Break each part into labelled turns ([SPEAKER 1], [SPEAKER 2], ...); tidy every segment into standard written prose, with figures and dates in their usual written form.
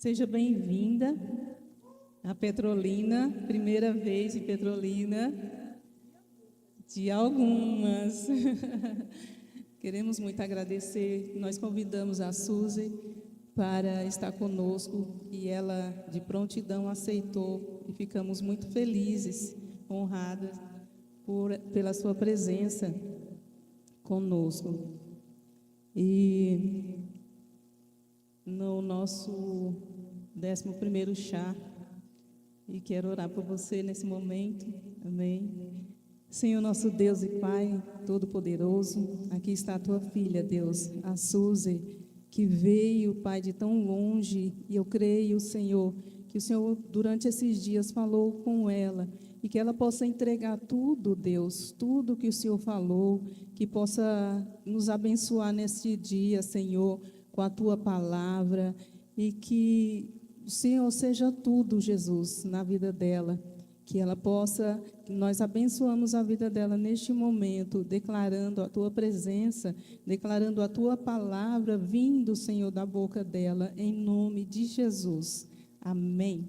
[SPEAKER 1] Seja bem-vinda a Petrolina, primeira vez em Petrolina, de algumas. Queremos muito agradecer. Nós convidamos a Suzy para estar conosco e ela, de prontidão, aceitou e ficamos muito felizes, honradas pela sua presença conosco. E no nosso 11º chá, e quero orar por você nesse momento, amém? Senhor nosso Deus e Pai Todo-Poderoso, aqui está a tua filha, Deus, a Suzy, que veio, Pai, de tão longe, e eu creio, Senhor, que o Senhor, durante esses dias, falou com ela, e que ela possa entregar tudo, Deus, tudo que o Senhor falou, que possa nos abençoar nesse dia, Senhor, com a tua palavra, e que o Senhor seja tudo, Jesus, na vida dela, que ela possa, nós abençoamos a vida dela neste momento, declarando a tua presença, declarando a tua palavra vindo, Senhor, da boca dela, em nome de Jesus. Amém.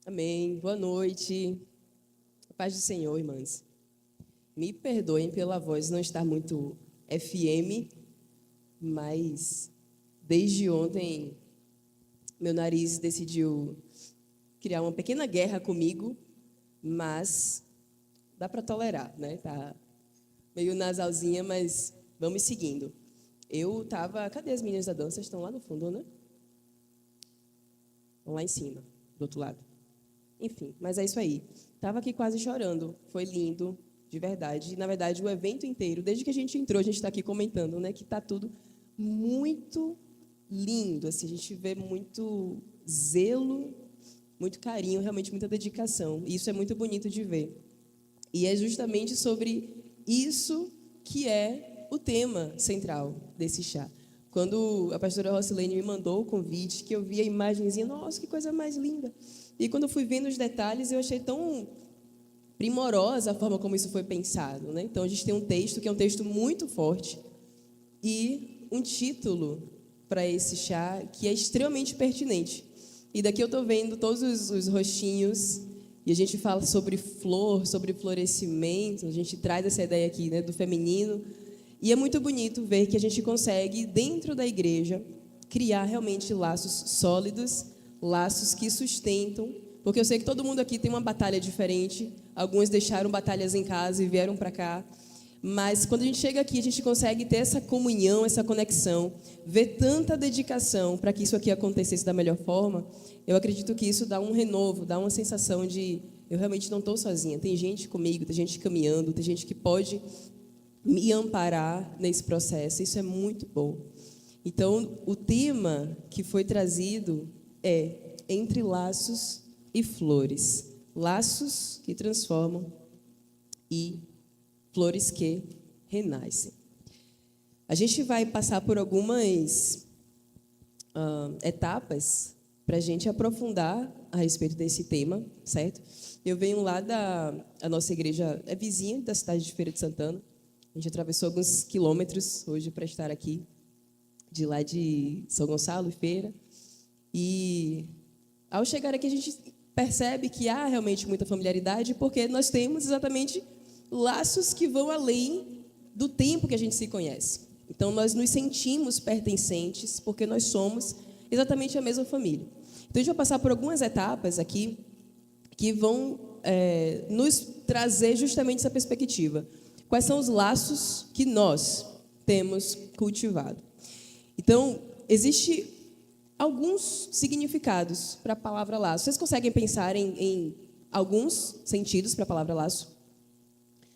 [SPEAKER 2] Amém. Boa noite. A paz do Senhor, irmãs. Me perdoem pela voz não estar muito FM, mas desde ontem meu nariz decidiu criar uma pequena guerra comigo, mas dá para tolerar, né? Tá meio nasalzinha, mas vamos seguindo. Cadê as meninas da dança? Estão lá no fundo, né? Estão lá em cima, do outro lado. Enfim, mas é isso aí. Estava aqui quase chorando. Foi lindo, de verdade. E, na verdade, o evento inteiro, desde que a gente entrou, a gente está aqui comentando, né, que está tudo muito lindo. Assim, a gente vê muito zelo, muito carinho, realmente muita dedicação. E isso é muito bonito de ver. E é justamente sobre isso que é o tema central desse chá. Quando a pastora Rossilene me mandou o convite, que eu vi a imagenzinha, nossa, que coisa mais linda. E quando eu fui vendo os detalhes, eu achei tão primorosa a forma como isso foi pensado, né? Então, a gente tem um texto que é um texto muito forte e um título para esse chá que é extremamente pertinente. E daqui eu estou vendo todos os rostinhos e a gente fala sobre flor, sobre florescimento, a gente traz essa ideia aqui, né, do feminino. E é muito bonito ver que a gente consegue, dentro da igreja, criar realmente laços sólidos, laços que sustentam, porque eu sei que todo mundo aqui tem uma batalha diferente, alguns deixaram batalhas em casa e vieram para cá, mas quando a gente chega aqui, a gente consegue ter essa comunhão, essa conexão, ver tanta dedicação para que isso aqui acontecesse da melhor forma. Eu acredito que isso dá um renovo, dá uma sensação de eu realmente não estou sozinha, tem gente comigo, tem gente caminhando, tem gente que pode me amparar nesse processo, isso é muito bom. Então, o tema que foi trazido é entre laços e flores. Laços que transformam e flores que renascem. A gente vai passar por algumas etapas para a gente aprofundar a respeito desse tema, certo? Eu venho lá a nossa igreja é vizinha da cidade de Feira de Santana. A gente atravessou alguns quilômetros hoje para estar aqui, de lá de São Gonçalo e Feira. E ao chegar aqui a gente percebe que há realmente muita familiaridade, porque nós temos exatamente laços que vão além do tempo que a gente se conhece. Então nós nos sentimos pertencentes, porque nós somos exatamente a mesma família. Então a gente vai passar por algumas etapas aqui que vão nos trazer justamente essa perspectiva. Quais são os laços que nós temos cultivado? Então, existe alguns significados para a palavra laço. Vocês conseguem pensar em alguns sentidos para a palavra laço?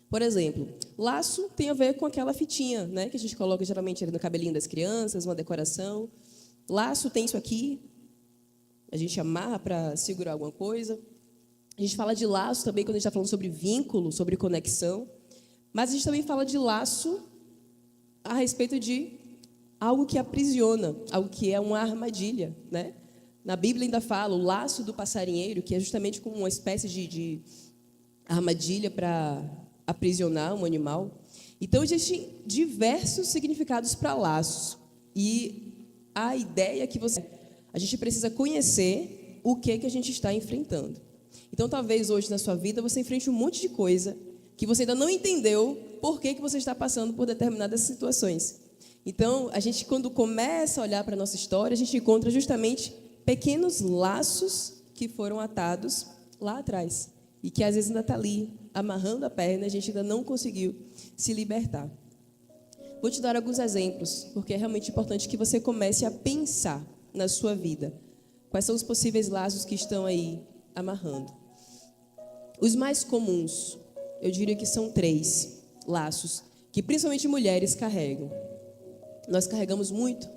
[SPEAKER 2] Por exemplo, laço tem a ver com aquela fitinha, né, que a gente coloca geralmente ali no cabelinho das crianças, uma decoração. Laço tem isso aqui, a gente amarra para segurar alguma coisa. A gente fala de laço também quando a gente está falando sobre vínculo, sobre conexão. Mas a gente também fala de laço a respeito de algo que aprisiona, algo que é uma armadilha, né? Na Bíblia ainda fala o laço do passarinheiro, que é justamente como uma espécie de armadilha para aprisionar um animal. Então, existem diversos significados para laços. E a ideia é que a gente precisa conhecer o que a gente está enfrentando. Então, talvez hoje na sua vida você enfrente um monte de coisa que você ainda não entendeu por que você está passando por determinadas situações. Então, a gente, quando começa a olhar para a nossa história, a gente encontra justamente pequenos laços que foram atados lá atrás e que às vezes ainda está ali, amarrando a perna, a gente ainda não conseguiu se libertar. Vou te dar alguns exemplos, porque é realmente importante que você comece a pensar na sua vida. Quais são os possíveis laços que estão aí amarrando? Os mais comuns, eu diria que são 3 laços, que principalmente mulheres carregam. Nós carregamos muito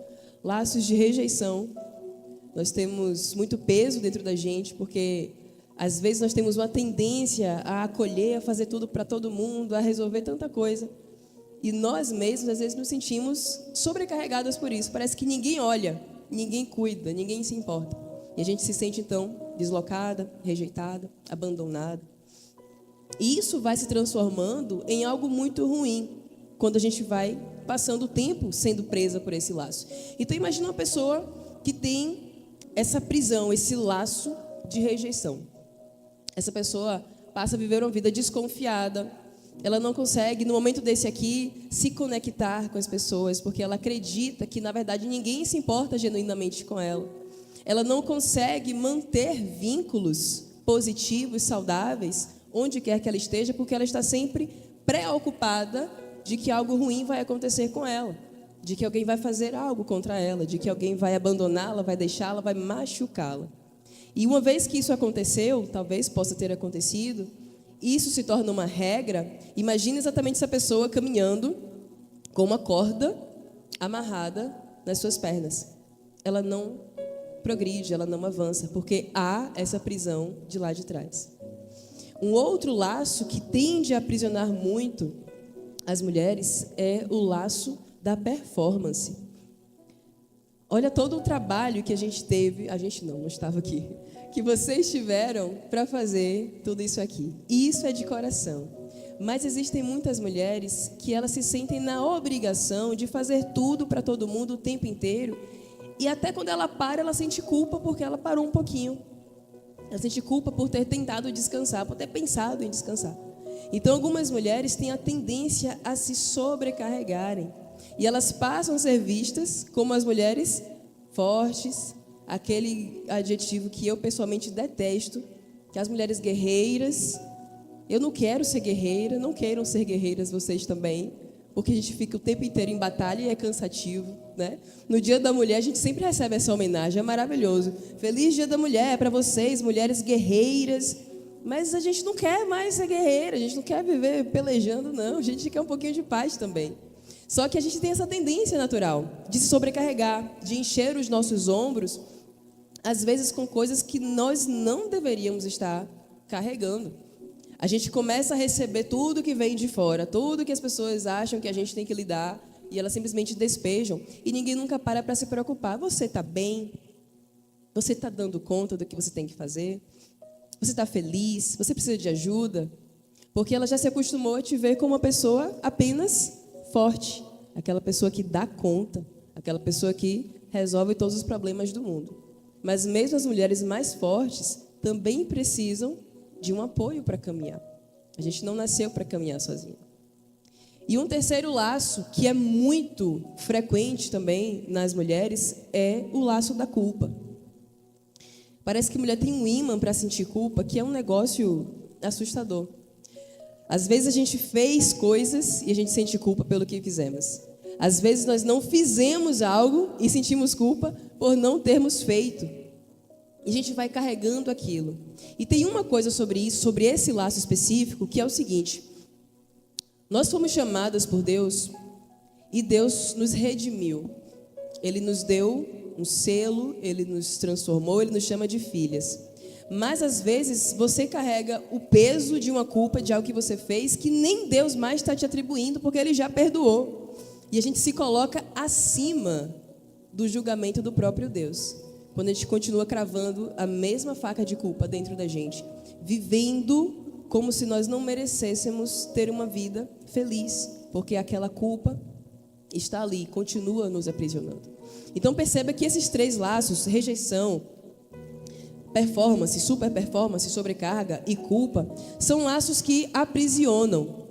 [SPEAKER 2] laços de rejeição. Nós temos muito peso dentro da gente, porque às vezes nós temos uma tendência a acolher, a fazer tudo para todo mundo, a resolver tanta coisa. E nós mesmos, às vezes, nos sentimos sobrecarregadas por isso. Parece que ninguém olha, ninguém cuida, ninguém se importa. E a gente se sente, então, deslocada, rejeitada, abandonada. E isso vai se transformando em algo muito ruim, quando a gente vai passando o tempo sendo presa por esse laço. Então, imagina uma pessoa que tem essa prisão, esse laço de rejeição. Essa pessoa passa a viver uma vida desconfiada. Ela não consegue, no momento desse aqui, se conectar com as pessoas, porque ela acredita que, na verdade, ninguém se importa genuinamente com ela. Ela não consegue manter vínculos positivos, saudáveis, onde quer que ela esteja, porque ela está sempre preocupada de que algo ruim vai acontecer com ela, de que alguém vai fazer algo contra ela, de que alguém vai abandoná-la, vai deixá-la, vai machucá-la. E uma vez que isso aconteceu, talvez possa ter acontecido, isso se torna uma regra. Imagine exatamente essa pessoa caminhando com uma corda amarrada nas suas pernas. Ela não progride, ela não avança, porque há essa prisão de lá de trás. Um outro laço que tende a aprisionar muito as mulheres é o laço da performance. Olha todo o trabalho que a gente teve, a gente não estava aqui, que vocês tiveram para fazer tudo isso aqui. E isso é de coração. Mas existem muitas mulheres que elas se sentem na obrigação de fazer tudo para todo mundo o tempo inteiro. E até quando ela para, ela sente culpa porque ela parou um pouquinho. Ela sente culpa por ter tentado descansar, por ter pensado em descansar. Então, algumas mulheres têm a tendência a se sobrecarregarem. E elas passam a ser vistas como as mulheres fortes, aquele adjetivo que eu pessoalmente detesto, que as mulheres guerreiras. Eu não quero ser guerreira, não queiram ser guerreiras vocês também, porque a gente fica o tempo inteiro em batalha e é cansativo, né? No Dia da Mulher a gente sempre recebe essa homenagem, é maravilhoso. Feliz Dia da Mulher para vocês, mulheres guerreiras. Mas a gente não quer mais ser guerreira, a gente não quer viver pelejando, não. A gente quer um pouquinho de paz também. Só que a gente tem essa tendência natural de se sobrecarregar, de encher os nossos ombros, às vezes com coisas que nós não deveríamos estar carregando. A gente começa a receber tudo que vem de fora, tudo que as pessoas acham que a gente tem que lidar, e elas simplesmente despejam, e ninguém nunca para se preocupar. Você está bem? Você está dando conta do que você tem que fazer? Você está feliz? Você precisa de ajuda? Porque ela já se acostumou a te ver como uma pessoa apenas forte, aquela pessoa que dá conta, aquela pessoa que resolve todos os problemas do mundo. Mas mesmo as mulheres mais fortes também precisam de um apoio para caminhar. A gente não nasceu para caminhar sozinho. E um terceiro laço, que é muito frequente também nas mulheres, é o laço da culpa. Parece que a mulher tem um ímã para sentir culpa, que é um negócio assustador. Às vezes a gente fez coisas e a gente sente culpa pelo que fizemos. Às vezes nós não fizemos algo e sentimos culpa por não termos feito. E a gente vai carregando aquilo. E tem uma coisa sobre isso, sobre esse laço específico, que é o seguinte: nós fomos chamadas por Deus e Deus nos redimiu. Ele nos deu um selo, Ele nos transformou, Ele nos chama de filhas. Mas às vezes você carrega o peso de uma culpa, de algo que você fez, que nem Deus mais está te atribuindo, porque Ele já perdoou. E a gente se coloca acima do julgamento do próprio Deus, quando a gente continua cravando a mesma faca de culpa dentro da gente, vivendo como se nós não merecêssemos ter uma vida feliz, porque aquela culpa está ali, continua nos aprisionando. Então perceba que esses 3 laços, rejeição, performance, super performance, sobrecarga e culpa, são laços que aprisionam.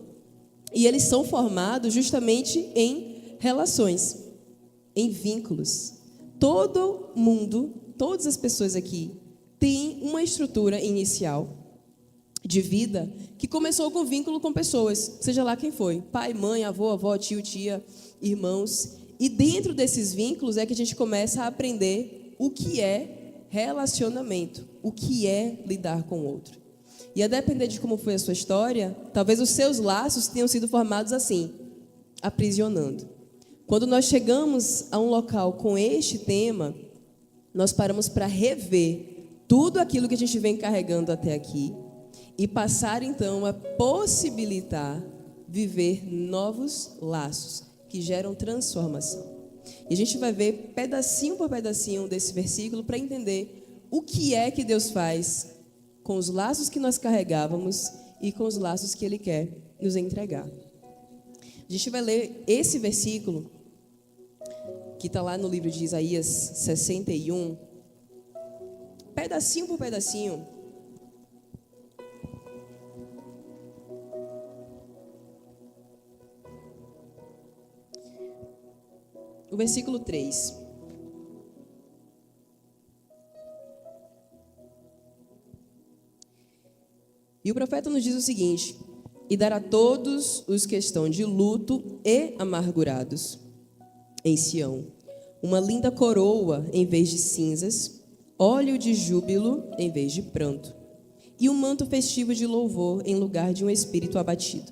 [SPEAKER 2] E eles são formados justamente em relações, em vínculos. Todo mundo, todas as pessoas aqui, têm uma estrutura inicial de vida que começou com vínculo com pessoas, seja lá quem foi, pai, mãe, avô, avó, tio, tia, irmãos. E dentro desses vínculos é que a gente começa a aprender o que é relacionamento, o que é lidar com o outro. E a depender de como foi a sua história, talvez os seus laços tenham sido formados assim, aprisionando. Quando nós chegamos a um local com este tema, nós paramos para rever tudo aquilo que a gente vem carregando até aqui e passar então a possibilitar viver novos laços que geram transformação. E a gente vai ver pedacinho por pedacinho desse versículo para entender o que é que Deus faz com os laços que nós carregávamos e com os laços que Ele quer nos entregar. A gente vai ler esse versículo, que está lá no livro de Isaías 61, pedacinho por pedacinho. O versículo 3. E o profeta nos diz o seguinte: e dará a todos os que estão de luto e amargurados em Sião uma linda coroa em vez de cinzas, óleo de júbilo em vez de pranto, e um manto festivo de louvor em lugar de um espírito abatido.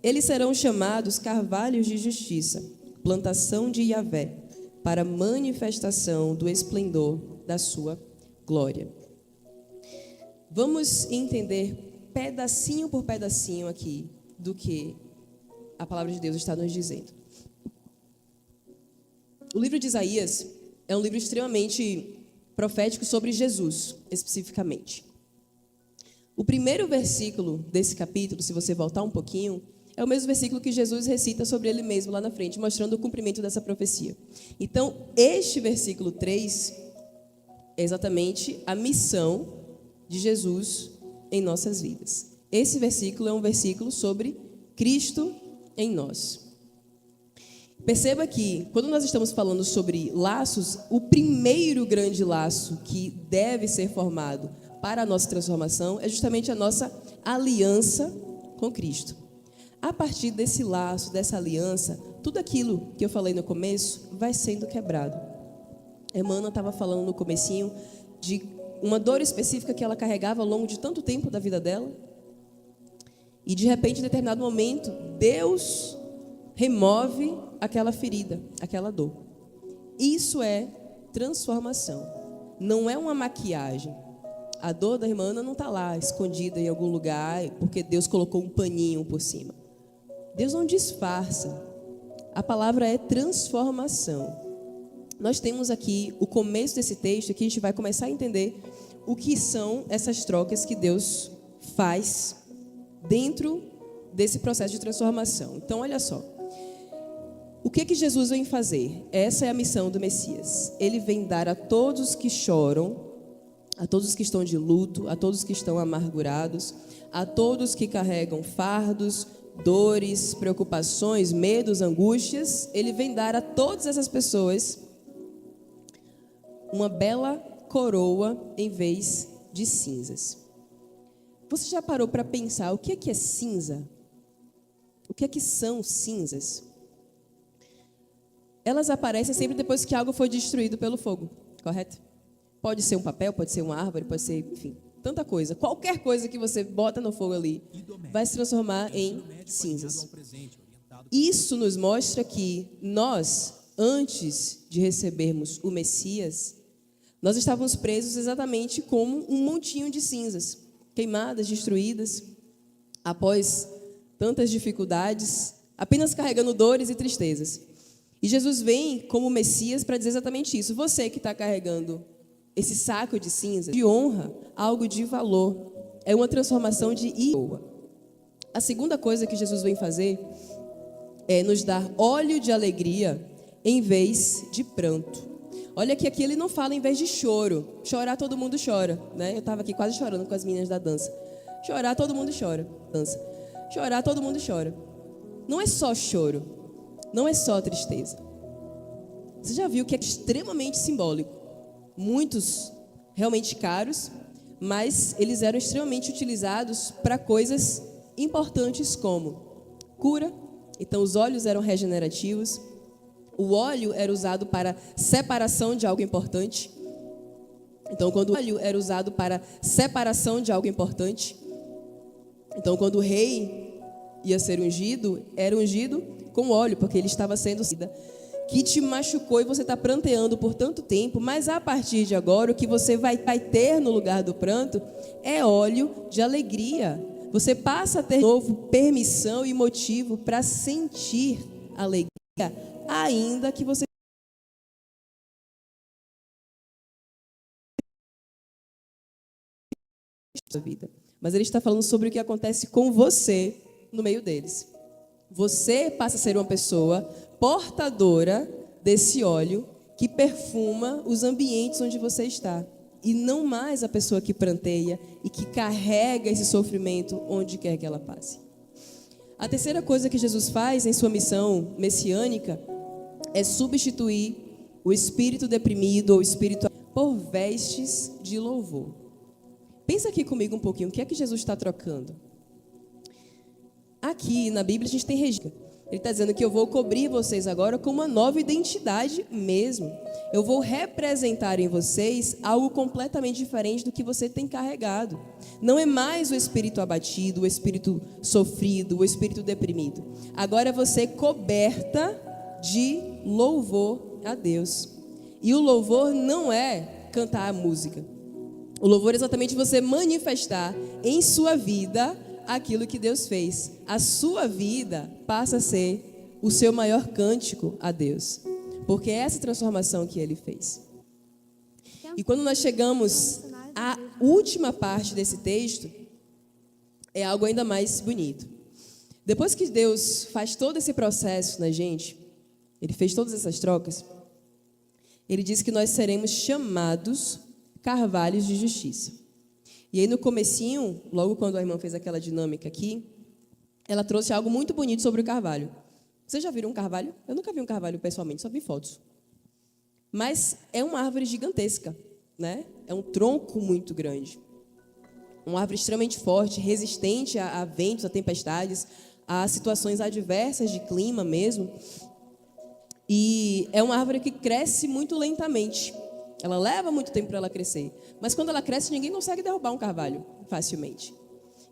[SPEAKER 2] Eles serão chamados carvalhos de justiça, plantação de Yahvé, para manifestação do esplendor da sua glória. Vamos entender pedacinho por pedacinho aqui do que a palavra de Deus está nos dizendo. O livro de Isaías é um livro extremamente profético sobre Jesus, especificamente. O primeiro versículo desse capítulo, se você voltar um pouquinho, é o mesmo versículo que Jesus recita sobre ele mesmo lá na frente, mostrando o cumprimento dessa profecia. Então, este versículo 3 é exatamente a missão de Jesus em nossas vidas. Esse versículo é um versículo sobre Cristo em nós. Perceba que, quando nós estamos falando sobre laços, o primeiro grande laço que deve ser formado para a nossa transformação é justamente a nossa aliança com Cristo. A partir desse laço, dessa aliança, tudo aquilo que eu falei no começo vai sendo quebrado. A Emana estava falando no comecinho de uma dor específica que ela carregava ao longo de tanto tempo da vida dela. E de repente, em determinado momento, Deus remove aquela ferida, aquela dor. Isso é transformação. Não é uma maquiagem. A dor da irmã Ana não está lá, escondida em algum lugar, porque Deus colocou um paninho por cima. Deus não disfarça. A palavra é transformação. Nós temos aqui o começo desse texto, que a gente vai começar a entender o que são essas trocas que Deus faz dentro desse processo de transformação. Então, olha só. O que Jesus vem fazer? Essa é a missão do Messias. Ele vem dar a todos os que choram, a todos os que estão de luto, a todos que estão amargurados, a todos que carregam fardos, dores, preocupações, medos, angústias. Ele vem dar a todas essas pessoas uma bela coroa em vez de cinzas. Você já parou para pensar o que é cinza? O que são cinzas? Elas aparecem sempre depois que algo foi destruído pelo fogo, correto? Pode ser um papel, pode ser uma árvore, pode ser, enfim, tanta coisa. Qualquer coisa que você bota no fogo ali vai se transformar em cinzas. Isso nos mostra que nós, antes de recebermos o Messias, nós estávamos presos exatamente como um montinho de cinzas, queimadas, destruídas, após tantas dificuldades, apenas carregando dores e tristezas. E Jesus vem como Messias para dizer exatamente isso. Você que está carregando esse saco de cinza, de honra, algo de valor, é uma transformação de boa. A segunda coisa que Jesus vem fazer é nos dar óleo de alegria em vez de pranto. Olha que aqui ele não fala em vez de choro. Chorar todo mundo chora, né? Eu estava aqui quase chorando com as meninas da dança. Chorar todo mundo chora. Dança. Chorar todo mundo chora. Não é só choro. Não é só tristeza. Você já viu que é extremamente simbólico. Muitos realmente caros, mas eles eram extremamente utilizados para coisas importantes como cura. Então os óleos eram regenerativos. O óleo era usado para separação de algo importante. Então, quando o óleo era usado para separação de algo importante. Então, quando o rei ia ser ungido, era ungido com óleo, porque ele estava sendo que te machucou e você está pranteando por tanto tempo, mas a partir de agora, o que você vai ter no lugar do pranto é óleo de alegria. Você passa a ter de novo permissão e motivo para sentir alegria, ainda que você vida. Mas ele está falando sobre o que acontece com você no meio deles. Você passa a ser uma pessoa portadora desse óleo que perfuma os ambientes onde você está. E não mais a pessoa que pranteia e que carrega esse sofrimento onde quer que ela passe. A terceira coisa que Jesus faz em sua missão messiânica é substituir o espírito deprimido ou espírito por vestes de louvor. Pensa aqui comigo um pouquinho, o que é que Jesus está trocando? Aqui na Bíblia a gente tem registro. Ele está dizendo que eu vou cobrir vocês agora com uma nova identidade mesmo. Eu vou representar em vocês algo completamente diferente do que você tem carregado. Não é mais o espírito abatido, o espírito sofrido, o espírito deprimido. Agora é você coberta de louvor a Deus. E o louvor não é cantar a música. O louvor é exatamente você manifestar em sua vida aquilo que Deus fez. A sua vida passa a ser o seu maior cântico a Deus, porque é essa transformação que Ele fez. E quando nós chegamos à última parte desse texto, é algo ainda mais bonito. Depois que Deus faz todo esse processo na gente, Ele fez todas essas trocas, Ele diz que nós seremos chamados carvalhos de justiça. E aí no comecinho, logo quando a irmã fez aquela dinâmica aqui, ela trouxe algo muito bonito sobre o carvalho. Vocês já viram um carvalho? Eu nunca vi um carvalho pessoalmente, só vi fotos. Mas é uma árvore gigantesca, né? É um tronco muito grande. Uma árvore extremamente forte, resistente a ventos, a tempestades, a situações adversas de clima mesmo. E é uma árvore que cresce muito lentamente. Ela leva muito tempo para ela crescer. Mas quando ela cresce, ninguém consegue derrubar um carvalho facilmente.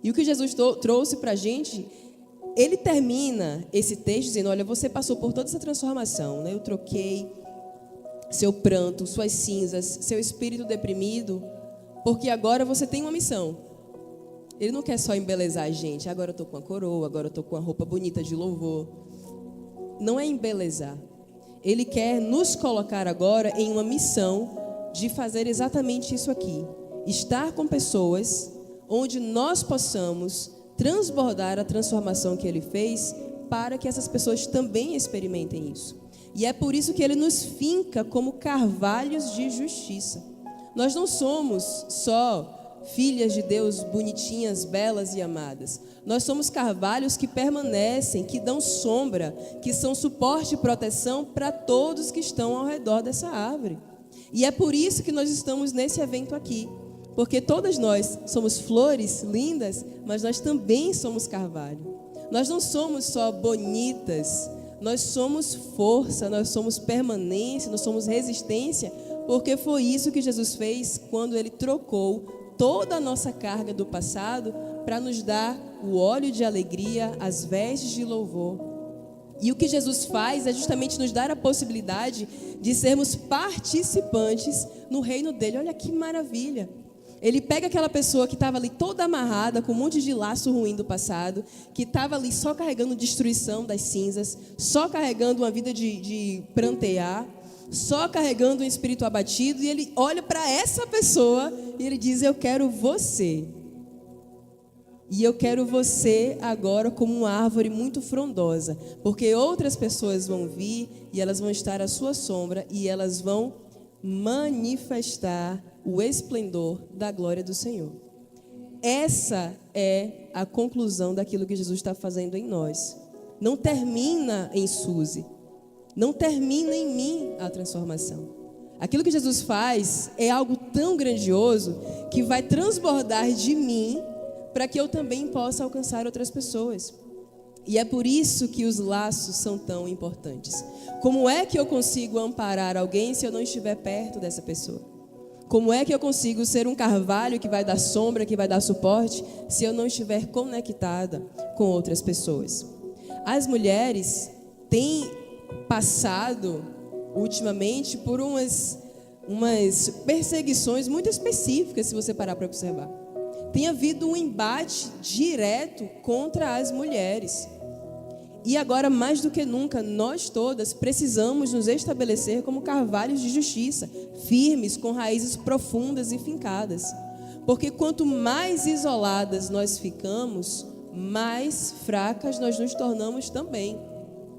[SPEAKER 2] E o que Jesus trouxe para a gente, ele termina esse texto dizendo, olha, você passou por toda essa transformação, né? Eu troquei seu pranto, suas cinzas, seu espírito deprimido, porque agora você tem uma missão. Ele não quer só embelezar a gente. Agora eu estou com a coroa, agora eu estou com a roupa bonita de louvor. Não é embelezar. Ele quer nos colocar agora em uma missão de fazer exatamente isso aqui. Estar com pessoas onde nós possamos transbordar a transformação que Ele fez para que essas pessoas também experimentem isso. E é por isso que Ele nos finca como carvalhos de justiça. Nós não somos só filhas de Deus bonitinhas, belas e amadas. Nós somos carvalhos que permanecem, que dão sombra, que são suporte e proteção para todos que estão ao redor dessa árvore. E é por isso que nós estamos nesse evento aqui. Porque todas nós somos flores lindas, mas nós também somos carvalho. Nós não somos só bonitas, nós somos força, nós somos permanência, nós somos resistência, porque foi isso que Jesus fez quando Ele trocou toda a nossa carga do passado para nos dar o óleo de alegria, as vestes de louvor. E o que Jesus faz é justamente nos dar a possibilidade de sermos participantes no reino dele. Olha que maravilha! Ele pega aquela pessoa que estava ali toda amarrada, com um monte de laço ruim do passado, que estava ali só carregando destruição das cinzas, só carregando uma vida de prantear, só carregando um espírito abatido, e ele olha para essa pessoa e ele diz, eu quero você. E eu quero você agora como uma árvore muito frondosa, porque outras pessoas vão vir e elas vão estar à sua sombra e elas vão manifestar o esplendor da glória do Senhor. Essa é a conclusão daquilo que Jesus está fazendo em nós. Não termina em Suzy, não termina em mim a transformação. Aquilo que Jesus faz é algo tão grandioso que vai transbordar de mim para que eu também possa alcançar outras pessoas. E é por isso que os laços são tão importantes. Como é que eu consigo amparar alguém se eu não estiver perto dessa pessoa? Como é que eu consigo ser um carvalho que vai dar sombra, que vai dar suporte, se eu não estiver conectada com outras pessoas? As mulheres têm passado ultimamente por umas perseguições muito específicas, se você parar para observar. Tem havido um embate direto contra as mulheres. E agora, mais do que nunca, nós todas precisamos nos estabelecer como carvalhos de justiça, firmes, com raízes profundas e fincadas. Porque quanto mais isoladas nós ficamos, mais fracas nós nos tornamos também.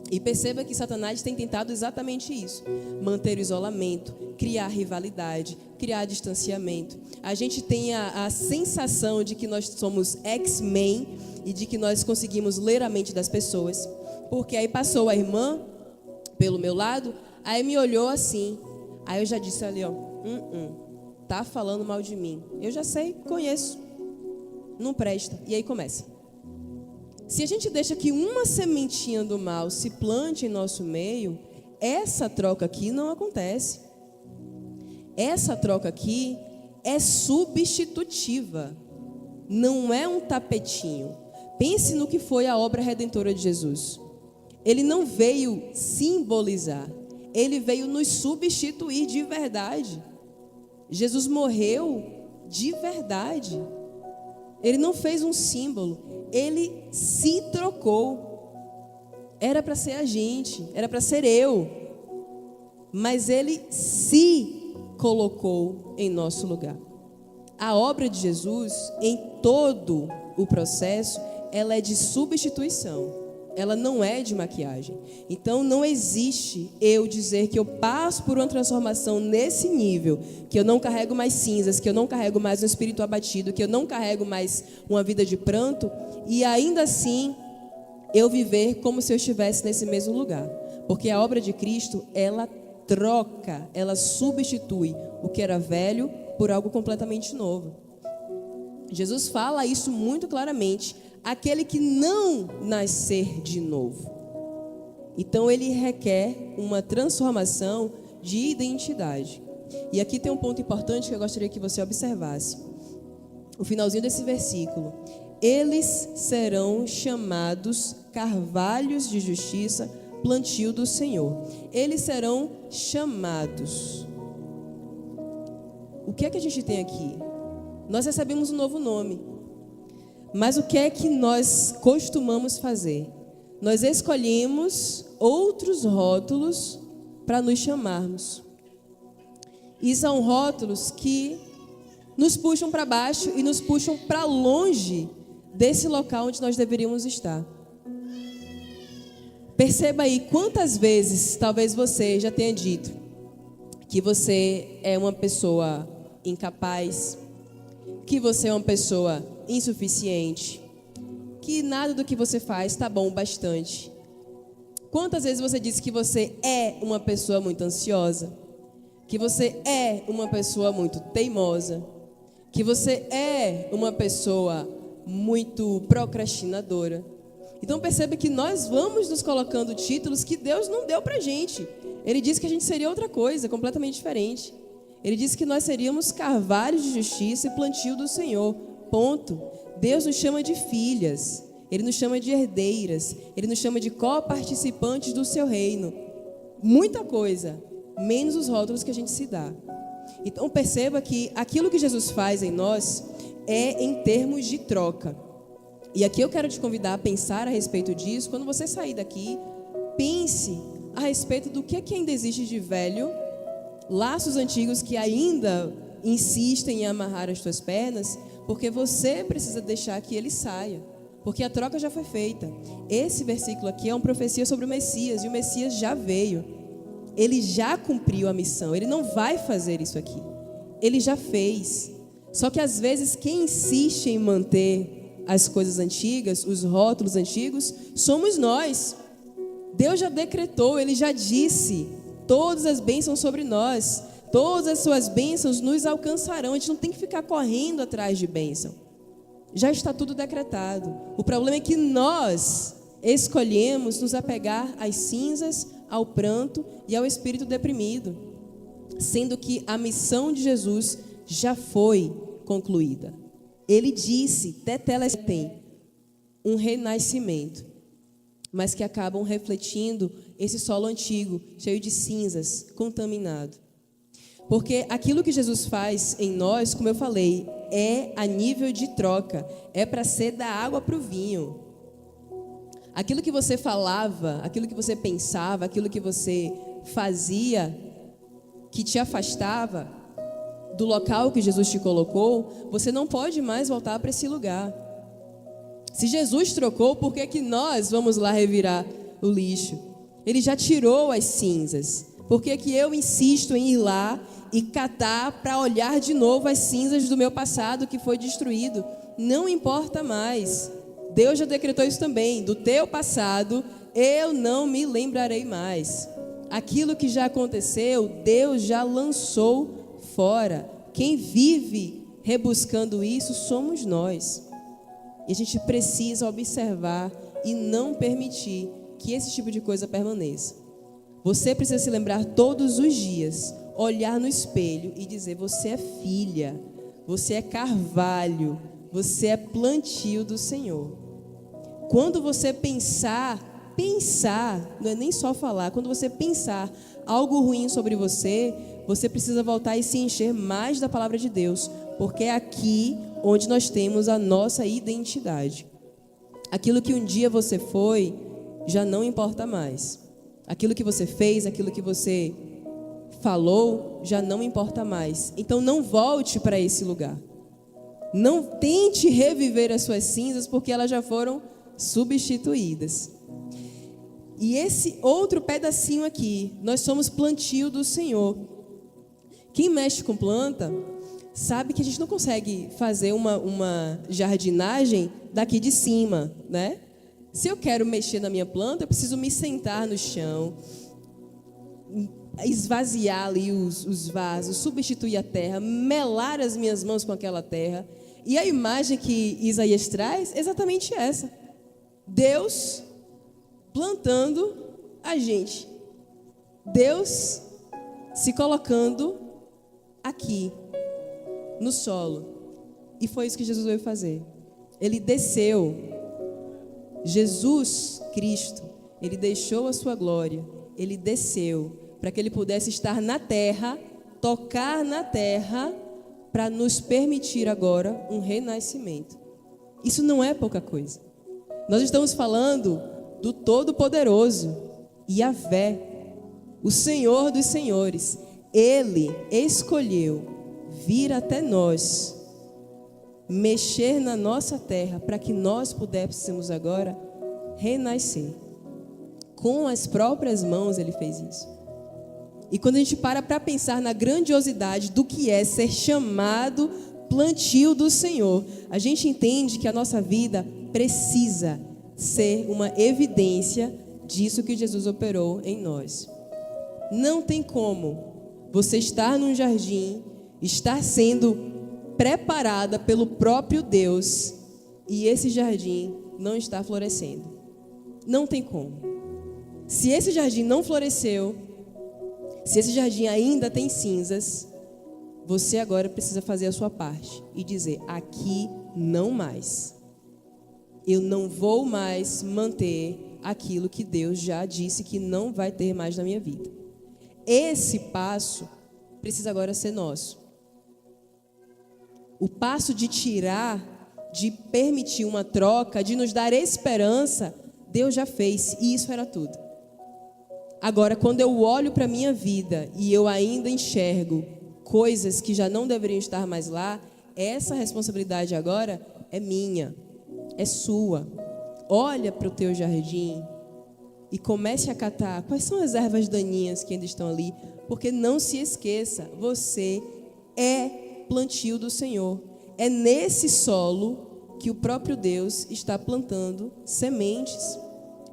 [SPEAKER 2] E perceba que Satanás tem tentado exatamente isso: manter o isolamento, criar rivalidade, criar distanciamento. A gente tem a sensação de que nós somos X-Men e de que nós conseguimos ler a mente das pessoas. Porque aí passou a irmã pelo meu lado, aí me olhou assim. Aí eu já disse ali, ó, tá falando mal de mim. Eu já sei, conheço, não presta. E aí começa. Se a gente deixa que uma sementinha do mal se plante em nosso meio, essa troca aqui não acontece. Essa troca aqui é substitutiva, não é um tapetinho. Pense no que foi a obra redentora de Jesus. Ele não veio simbolizar, ele veio nos substituir de verdade. Jesus morreu de verdade. Ele não fez um símbolo, ele se trocou. Era para ser a gente, era para ser eu, mas ele se colocou em nosso lugar. A obra de Jesus, em todo o processo, ela é de substituição, ela não é de maquiagem. Então não existe eu dizer que eu passo por uma transformação nesse nível, que eu não carrego mais cinzas, que eu não carrego mais um espírito abatido, que eu não carrego mais uma vida de pranto, e ainda assim eu viver como se eu estivesse nesse mesmo lugar. Porque a obra de Cristo, ela troca, ela substitui o que era velho por algo completamente novo. Jesus fala isso muito claramente: aquele que não nascer de novo. Então ele requer uma transformação de identidade. E aqui tem um ponto importante que eu gostaria que você observasse. O finalzinho desse versículo: eles serão chamados carvalhos de justiça, plantio do Senhor. Eles serão chamados. O que é que a gente tem aqui? Nós recebemos um novo nome. Mas o que é que nós costumamos fazer? Nós escolhemos outros rótulos para nos chamarmos. E são rótulos que nos puxam para baixo e nos puxam para longe desse local onde nós deveríamos estar. Perceba aí quantas vezes talvez você já tenha dito que você é uma pessoa incapaz, que você é uma pessoa insuficiente, que nada do que você faz está bom o bastante. Quantas vezes você disse que você é uma pessoa muito ansiosa, que você é uma pessoa muito teimosa, que você é uma pessoa muito procrastinadora? Então perceba que nós vamos nos colocando títulos que Deus não deu pra gente. Ele disse que a gente seria outra coisa, completamente diferente. Ele disse que nós seríamos carvalhos de justiça e plantio do Senhor. Ponto. Deus nos chama de filhas, Ele nos chama de herdeiras, Ele nos chama de coparticipantes do seu reino. Muita coisa, menos os rótulos que a gente se dá. Então perceba que aquilo que Jesus faz em nós é em termos de troca. E aqui eu quero te convidar a pensar a respeito disso. Quando você sair daqui, pense a respeito do que ainda existe de velho, laços antigos que ainda insistem em amarrar as tuas pernas, porque você precisa deixar que ele saia, porque a troca já foi feita. Esse versículo aqui é uma profecia sobre o Messias, e o Messias já veio. Ele já cumpriu a missão, ele não vai fazer isso aqui. Ele já fez. Só que às vezes quem insiste em manter as coisas antigas, os rótulos antigos, somos nós. Deus já decretou, ele já disse, todas as bênçãos sobre nós, todas as suas bênçãos nos alcançarão. A gente não tem que ficar correndo atrás de bênção. Já está tudo decretado. O problema é que nós escolhemos nos apegar às cinzas, ao pranto e ao espírito deprimido, sendo que a missão de Jesus já foi concluída. Ele disse, tetelestem, um renascimento, mas que acabam refletindo esse solo antigo, cheio de cinzas, contaminado. Porque aquilo que Jesus faz em nós, como eu falei, é a nível de troca, é para ser da água para o vinho. Aquilo que você falava, aquilo que você pensava, aquilo que você fazia, que te afastava do local que Jesus te colocou, você não pode mais voltar para esse lugar. Se Jesus trocou, por que que nós vamos lá revirar o lixo? Ele já tirou as cinzas. Por que que eu insisto em ir lá e catar para olhar de novo as cinzas do meu passado que foi destruído? Não importa mais. Deus já decretou isso também. Do teu passado, eu não me lembrarei mais. Aquilo que já aconteceu, Deus já lançou fora. Quem vive rebuscando isso somos nós. E a gente precisa observar e não permitir que esse tipo de coisa permaneça. Você precisa se lembrar todos os dias, olhar no espelho e dizer: você é filha, você é carvalho, você é plantio do Senhor. Quando você pensar, não é nem só falar, quando você pensar algo ruim sobre você, você precisa voltar e se encher mais da palavra de Deus, porque é aqui onde nós temos a nossa identidade. Aquilo que um dia você foi, já não importa mais. Aquilo que você fez, aquilo que você falou, já não importa mais. Então não volte para esse lugar. Não tente reviver as suas cinzas, porque elas já foram substituídas. E esse outro pedacinho aqui, nós somos plantio do Senhor. Quem mexe com planta sabe que a gente não consegue fazer uma jardinagem daqui de cima, né? Se eu quero mexer na minha planta, eu preciso me sentar no chão, esvaziar ali os vasos, substituir a terra, melar as minhas mãos com aquela terra. E a imagem que Isaías traz é exatamente essa. Deus plantando a gente. Deus se colocando aqui, no solo. E foi isso que Jesus veio fazer. Ele desceu. Jesus Cristo, ele deixou a sua glória. Ele desceu para que ele pudesse estar na terra, tocar na terra, para nos permitir agora um renascimento. Isso não é pouca coisa. Nós estamos falando do Todo-Poderoso, Yahvé, o Senhor dos Senhores. Ele escolheu vir até nós, mexer na nossa terra, para que nós pudéssemos agora renascer. Com as próprias mãos ele fez isso. E quando a gente para pensar na grandiosidade do que é ser chamado plantio do Senhor, a gente entende que a nossa vida precisa ser uma evidência disso que Jesus operou em nós. Não tem como você estar num jardim, estar sendo preparada pelo próprio Deus e esse jardim não está florescendo. Não tem como. Se esse jardim não floresceu, se esse jardim ainda tem cinzas, você agora precisa fazer a sua parte e dizer: aqui não mais. Eu não vou mais manter aquilo que Deus já disse que não vai ter mais na minha vida. Esse passo precisa agora ser nosso. O passo de tirar, de permitir uma troca, de nos dar esperança, Deus já fez, e isso era tudo. Agora, quando eu olho para a minha vida e eu ainda enxergo coisas que já não deveriam estar mais lá, essa responsabilidade agora é minha, é sua. Olha para o teu jardim e comece a catar quais são as ervas daninhas que ainda estão ali, porque não se esqueça, você é plantio do Senhor. É nesse solo que o próprio Deus está plantando sementes.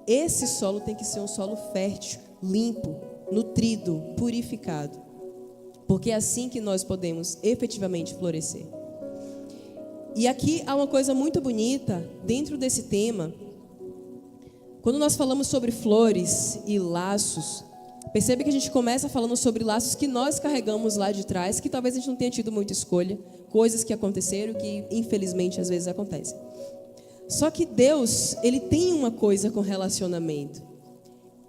[SPEAKER 2] Esse solo tem que ser um solo fértil, limpo, nutrido, purificado, porque é assim que nós podemos efetivamente florescer. E aqui há uma coisa muito bonita dentro desse tema. Quando nós falamos sobre flores e laços, percebe que a gente começa falando sobre laços que nós carregamos lá de trás, que talvez a gente não tenha tido muita escolha, coisas que aconteceram, que infelizmente às vezes acontecem. Só que Deus, Ele tem uma coisa com relacionamento.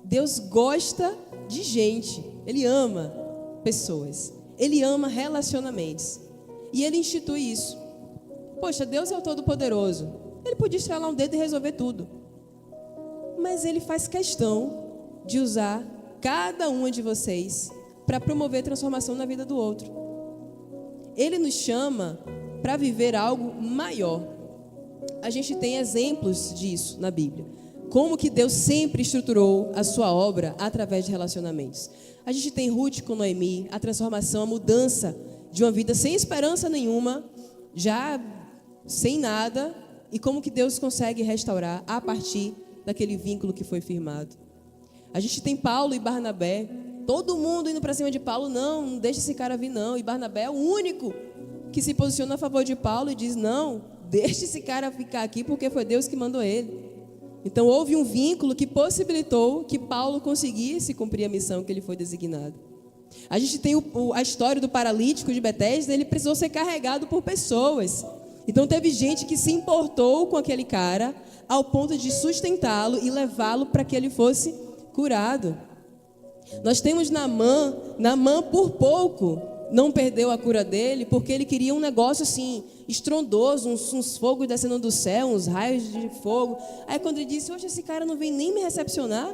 [SPEAKER 2] Deus gosta de gente, Ele ama pessoas, Ele ama relacionamentos. E Ele institui isso. Poxa, Deus é o Todo-Poderoso. Ele podia estralar um dedo e resolver tudo. Mas Ele faz questão de usar cada uma de vocês para promover transformação na vida do outro. Ele nos chama para viver algo maior. A gente tem exemplos disso na Bíblia. Como que Deus sempre estruturou a sua obra através de relacionamentos. A gente tem Ruth com Noemi, a transformação, a mudança de uma vida sem esperança nenhuma, já sem nada, e como que Deus consegue restaurar a partir daquele vínculo que foi firmado. A gente tem Paulo e Barnabé, todo mundo indo para cima de Paulo, não deixa esse cara vir não, e Barnabé é o único que se posiciona a favor de Paulo e diz, não, deixa esse cara ficar aqui porque foi Deus que mandou ele. Então houve um vínculo que possibilitou que Paulo conseguisse cumprir a missão que ele foi designado. A gente tem a história do paralítico de Betesda, ele precisou ser carregado por pessoas. Então teve gente que se importou com aquele cara ao ponto de sustentá-lo e levá-lo para que ele fosse curado. Nós temos Naamã por pouco não perdeu a cura dele, porque ele queria um negócio assim, estrondoso, uns fogos descendo do céu, uns raios de fogo. Aí quando ele disse, hoje esse cara não vem nem me recepcionar,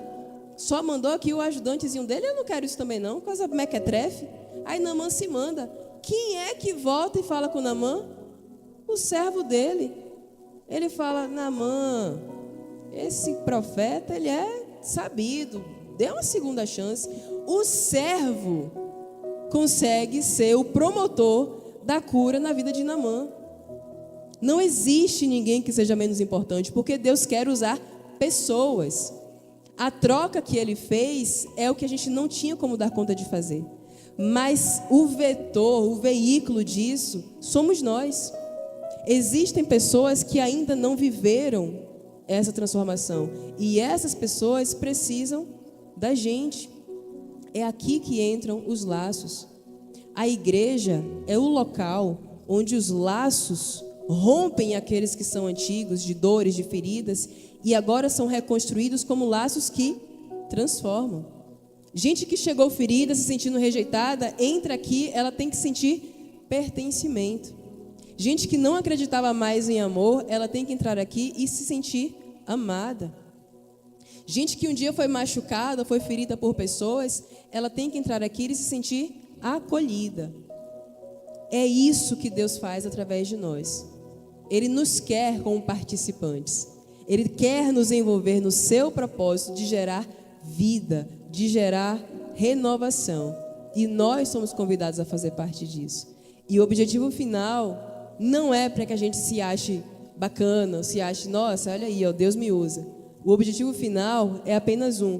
[SPEAKER 2] só mandou aqui o ajudantezinho dele, eu não quero isso também não, coisa mequetrefe. Aí Naamã se manda. Quem é que volta e fala com Naamã? O servo dele. Ele fala, Naamã, esse profeta, ele é sabido, dê uma segunda chance. O servo consegue ser o promotor da cura na vida de Naamã. Não existe ninguém que seja menos importante, porque Deus quer usar pessoas. A troca que ele fez é o que a gente não tinha como dar conta de fazer. Mas o vetor, o veículo disso, somos nós. Existem pessoas que ainda não viveram essa transformação. E essas pessoas precisam da gente. É aqui que entram os laços. A igreja é o local onde os laços rompem aqueles que são antigos, de dores, de feridas, e agora são reconstruídos como laços que transformam. Gente que chegou ferida, se sentindo rejeitada, entra aqui, ela tem que sentir pertencimento. Gente que não acreditava mais em amor, ela tem que entrar aqui e se sentir amada. Gente que um dia foi machucada, foi ferida por pessoas, ela tem que entrar aqui e se sentir acolhida. É isso que Deus faz através de nós. Ele nos quer como participantes. Ele quer nos envolver no seu propósito de gerar vida, de gerar renovação. E nós somos convidados a fazer parte disso. E o objetivo final não é para que a gente se ache bacana, se ache, nossa, olha aí, ó, Deus me usa. O objetivo final é apenas um,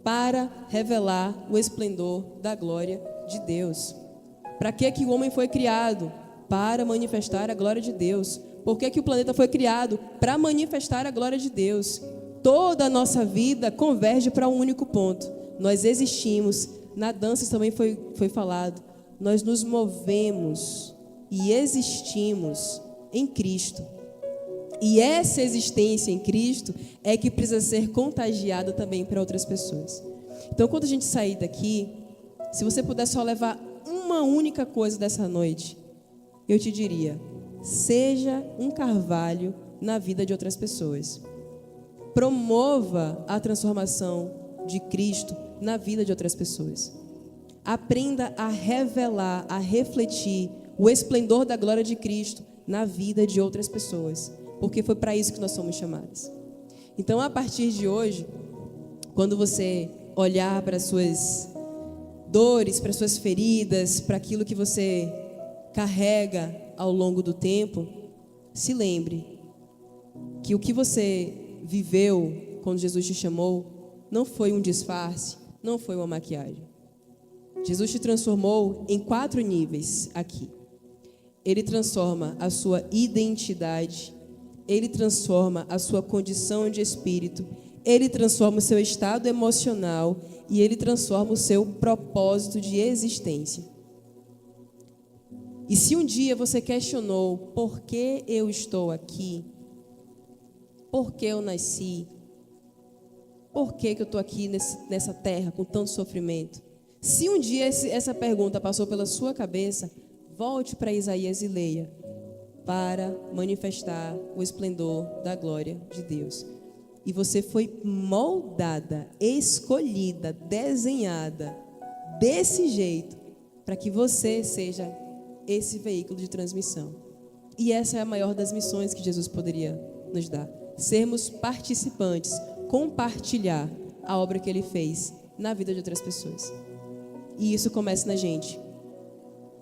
[SPEAKER 2] para revelar o esplendor da glória de Deus. Para que o homem foi criado? Para manifestar a glória de Deus. Por que o planeta foi criado? Para manifestar a glória de Deus. Toda a nossa vida converge para um único ponto. Nós existimos, na dança também foi falado, nós nos movemos e existimos em Cristo. E essa existência em Cristo é que precisa ser contagiada também para outras pessoas. Então, quando a gente sair daqui, se você puder só levar uma única coisa dessa noite, eu te diria, seja um carvalho na vida de outras pessoas. Promova a transformação de Cristo na vida de outras pessoas. Aprenda a revelar, a refletir o esplendor da glória de Cristo na vida de outras pessoas, porque foi para isso que nós somos chamados. Então, a partir de hoje, quando você olhar para as suas dores, para as suas feridas, para aquilo que você carrega ao longo do tempo, se lembre que o que você viveu quando Jesus te chamou não foi um disfarce, não foi uma maquiagem. Jesus te transformou em 4 níveis aqui. Ele transforma a sua identidade, ele transforma a sua condição de espírito, ele transforma o seu estado emocional e ele transforma o seu propósito de existência. E se um dia você questionou por que eu estou aqui, por que eu nasci, por que eu estou aqui nessa terra com tanto sofrimento, se um dia essa pergunta passou pela sua cabeça, volte para Isaías e leia, para manifestar o esplendor da glória de Deus. E você foi moldada, escolhida, desenhada desse jeito para que você seja esse veículo de transmissão. E essa é a maior das missões que Jesus poderia nos dar. Sermos participantes, compartilhar a obra que Ele fez na vida de outras pessoas. E isso começa na gente.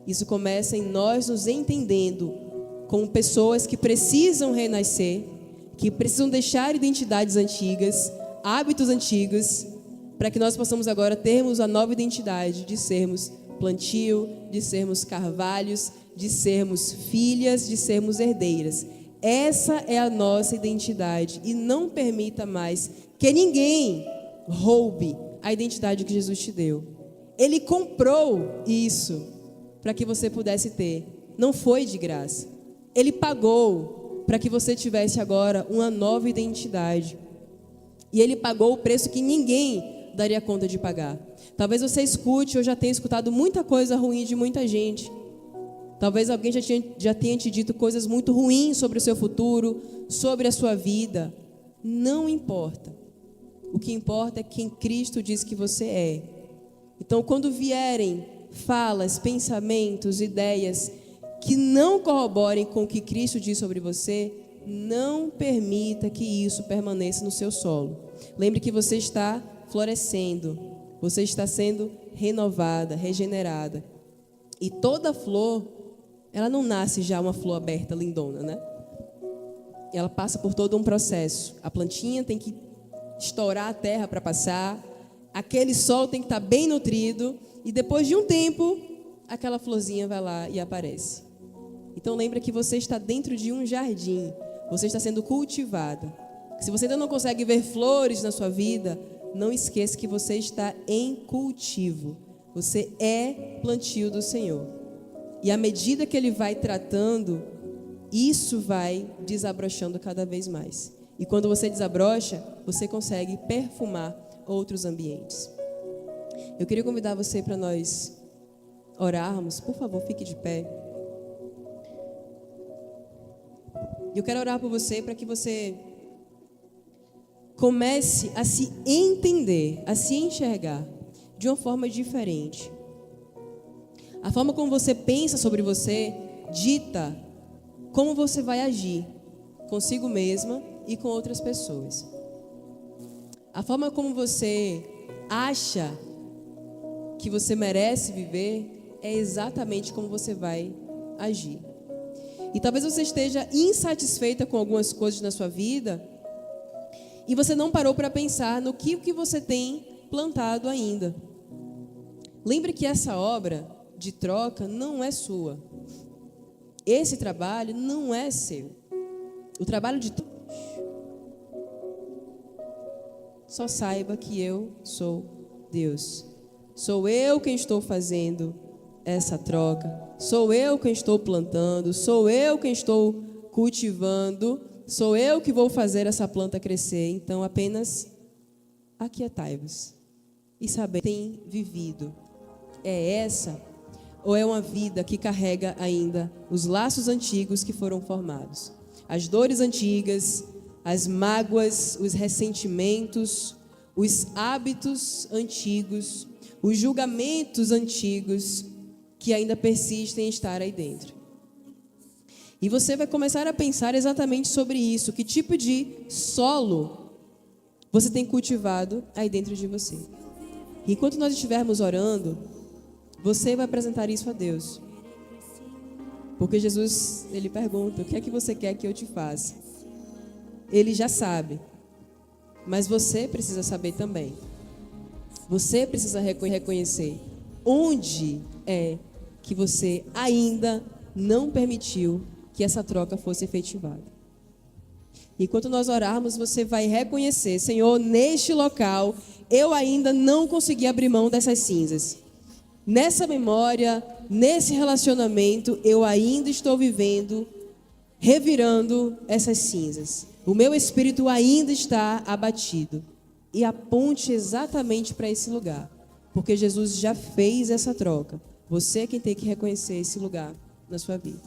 [SPEAKER 2] Isso começa em nós nos entendendo como pessoas que precisam renascer, que precisam deixar identidades antigas, hábitos antigos, para que nós possamos agora termos a nova identidade de sermos plantio, de sermos carvalhos, de sermos filhas, de sermos herdeiras. Essa é a nossa identidade e não permita mais que ninguém roube a identidade que Jesus te deu. Ele comprou isso para que você pudesse ter. Não foi de graça. Ele pagou para que você tivesse agora uma nova identidade. E Ele pagou o preço que ninguém daria conta de pagar. Talvez você escute ou já tenha escutado muita coisa ruim de muita gente. Talvez alguém já tenha te dito coisas muito ruins sobre o seu futuro, sobre a sua vida. Não importa. O que importa é quem Cristo diz que você é. Então, quando vierem falas, pensamentos, ideias que não corroborem com o que Cristo diz sobre você, não permita que isso permaneça no seu solo. Lembre que você está florescendo, você está sendo renovada, regenerada. E toda flor, ela não nasce já uma flor aberta, lindona, né? Ela passa por todo um processo. A plantinha tem que estourar a terra para passar, aquele solo tem que estar bem nutrido, e depois de um tempo, aquela florzinha vai lá e aparece. Então lembra que você está dentro de um jardim, você está sendo cultivada. Se você ainda não consegue ver flores na sua vida, não esqueça que você está em cultivo. Você é plantio do Senhor. E à medida que Ele vai tratando, isso vai desabrochando cada vez mais. E quando você desabrocha, você consegue perfumar outros ambientes. Eu queria convidar você para nós orarmos. Por favor, fique de pé. Eu quero orar por você para que você comece a se entender, a se enxergar de uma forma diferente. A forma como você pensa sobre você dita como você vai agir consigo mesma e com outras pessoas. A forma como você acha que você merece viver é exatamente como você vai agir. E talvez você esteja insatisfeita com algumas coisas na sua vida e você não parou para pensar no que você tem plantado ainda. Lembre que essa obra de troca não é sua. Esse trabalho não é seu. O trabalho de todos. Só saiba que eu sou Deus. Sou eu quem estou fazendo essa troca. Sou eu quem estou plantando. Sou eu quem estou cultivando. Sou eu que vou fazer essa planta crescer. Então apenas aquietai-vos e saber tem vivido. É essa ou é uma vida que carrega ainda os laços antigos que foram formados? As dores antigas, as mágoas, os ressentimentos, os hábitos antigos, os julgamentos antigos, que ainda persistem em estar aí dentro. E você vai começar a pensar exatamente sobre isso. Que tipo de solo você tem cultivado aí dentro de você? E enquanto nós estivermos orando, você vai apresentar isso a Deus. Porque Jesus, ele pergunta: o que é que você quer que eu te faça? Ele já sabe. Mas você precisa saber também. Você precisa reconhecer onde é que você ainda não permitiu que essa troca fosse efetivada. Enquanto nós orarmos, você vai reconhecer: Senhor, neste local eu ainda não consegui abrir mão dessas cinzas. Nessa memória, nesse relacionamento, eu ainda estou vivendo, revirando essas cinzas. O meu espírito ainda está abatido. E aponte exatamente para esse lugar, porque Jesus já fez essa troca. Você é quem tem que reconhecer esse lugar na sua vida.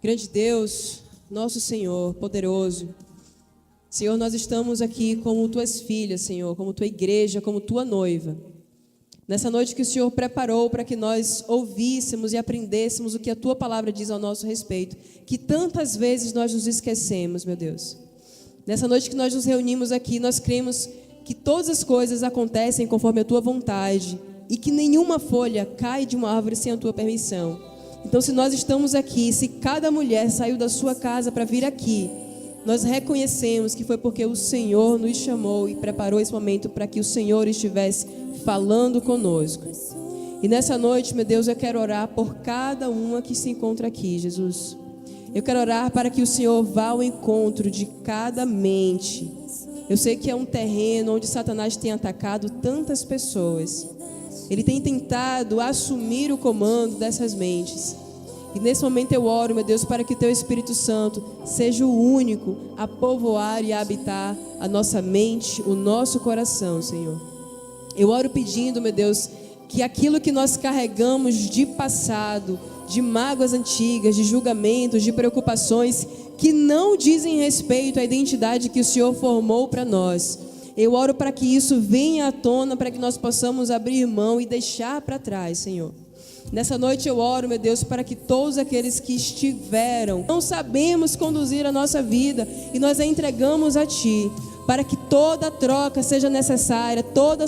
[SPEAKER 2] Grande Deus, nosso Senhor, poderoso. Senhor, nós estamos aqui como tuas filhas, Senhor, como tua igreja, como tua noiva. Nessa noite que o Senhor preparou para que nós ouvíssemos e aprendêssemos o que a tua palavra diz ao nosso respeito, que tantas vezes nós nos esquecemos, meu Deus. Nessa noite que nós nos reunimos aqui, nós cremos que todas as coisas acontecem conforme a tua vontade e que nenhuma folha cai de uma árvore sem a tua permissão. Então, se nós estamos aqui, se cada mulher saiu da sua casa para vir aqui, nós reconhecemos que foi porque o Senhor nos chamou e preparou esse momento para que o Senhor estivesse falando conosco. E nessa noite, meu Deus, eu quero orar por cada uma que se encontra aqui, Jesus. Eu quero orar para que o Senhor vá ao encontro de cada mente. Eu sei que é um terreno onde Satanás tem atacado tantas pessoas. Ele tem tentado assumir o comando dessas mentes. E nesse momento eu oro, meu Deus, para que Teu Espírito Santo seja o único a povoar e a habitar a nossa mente, o nosso coração, Senhor. Eu oro pedindo, meu Deus, que aquilo que nós carregamos de passado, de mágoas antigas, de julgamentos, de preocupações que não dizem respeito à identidade que o Senhor formou para nós, eu oro para que isso venha à tona, para que nós possamos abrir mão e deixar para trás, Senhor. Nessa noite eu oro, meu Deus, para que todos aqueles que estiveram, não sabemos conduzir a nossa vida e nós a entregamos a Ti, para que toda troca seja necessária, toda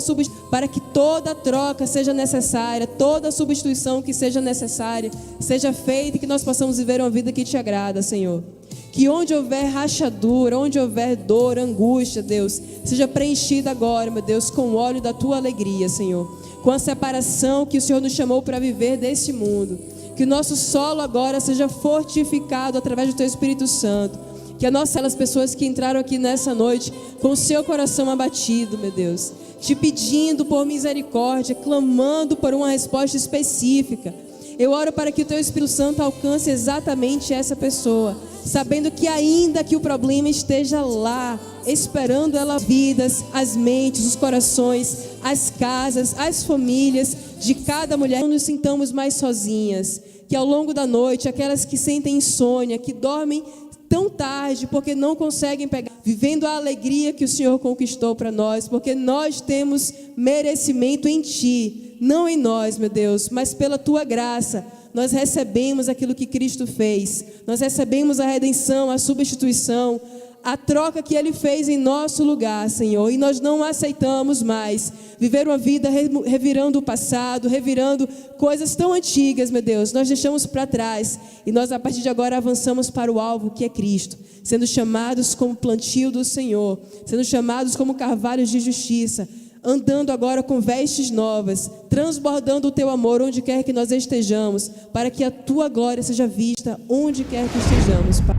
[SPEAKER 2] substituição que seja necessária, seja feita e que nós possamos viver uma vida que Te agrada, Senhor. Que onde houver rachadura, onde houver dor, angústia, Deus, seja preenchida agora, meu Deus, com o óleo da Tua alegria, Senhor. Com a separação que o Senhor nos chamou para viver deste mundo. Que o nosso solo agora seja fortificado através do Teu Espírito Santo. Que aquelas pessoas que entraram aqui nessa noite com o seu coração abatido, meu Deus, te pedindo por misericórdia, clamando por uma resposta específica. Eu oro para que o Teu Espírito Santo alcance exatamente essa pessoa, sabendo que ainda que o problema esteja lá, esperando ela, vidas, as mentes, os corações, as casas, as famílias de cada mulher, não nos sintamos mais sozinhas, que ao longo da noite, aquelas que sentem insônia, que dormem tão tarde porque não conseguem pegar, vivendo a alegria que o Senhor conquistou para nós, porque nós temos merecimento em Ti, não em nós, meu Deus, mas pela Tua graça. Nós recebemos aquilo que Cristo fez, nós recebemos a redenção, a substituição, a troca que Ele fez em nosso lugar, Senhor, e nós não aceitamos mais viver uma vida revirando o passado, revirando coisas tão antigas, meu Deus, nós deixamos para trás, e nós a partir de agora avançamos para o alvo que é Cristo, sendo chamados como plantio do Senhor, sendo chamados como carvalhos de justiça, andando agora com vestes novas, transbordando o Teu amor onde quer que nós estejamos, para que a Tua glória seja vista onde quer que estejamos, Pai.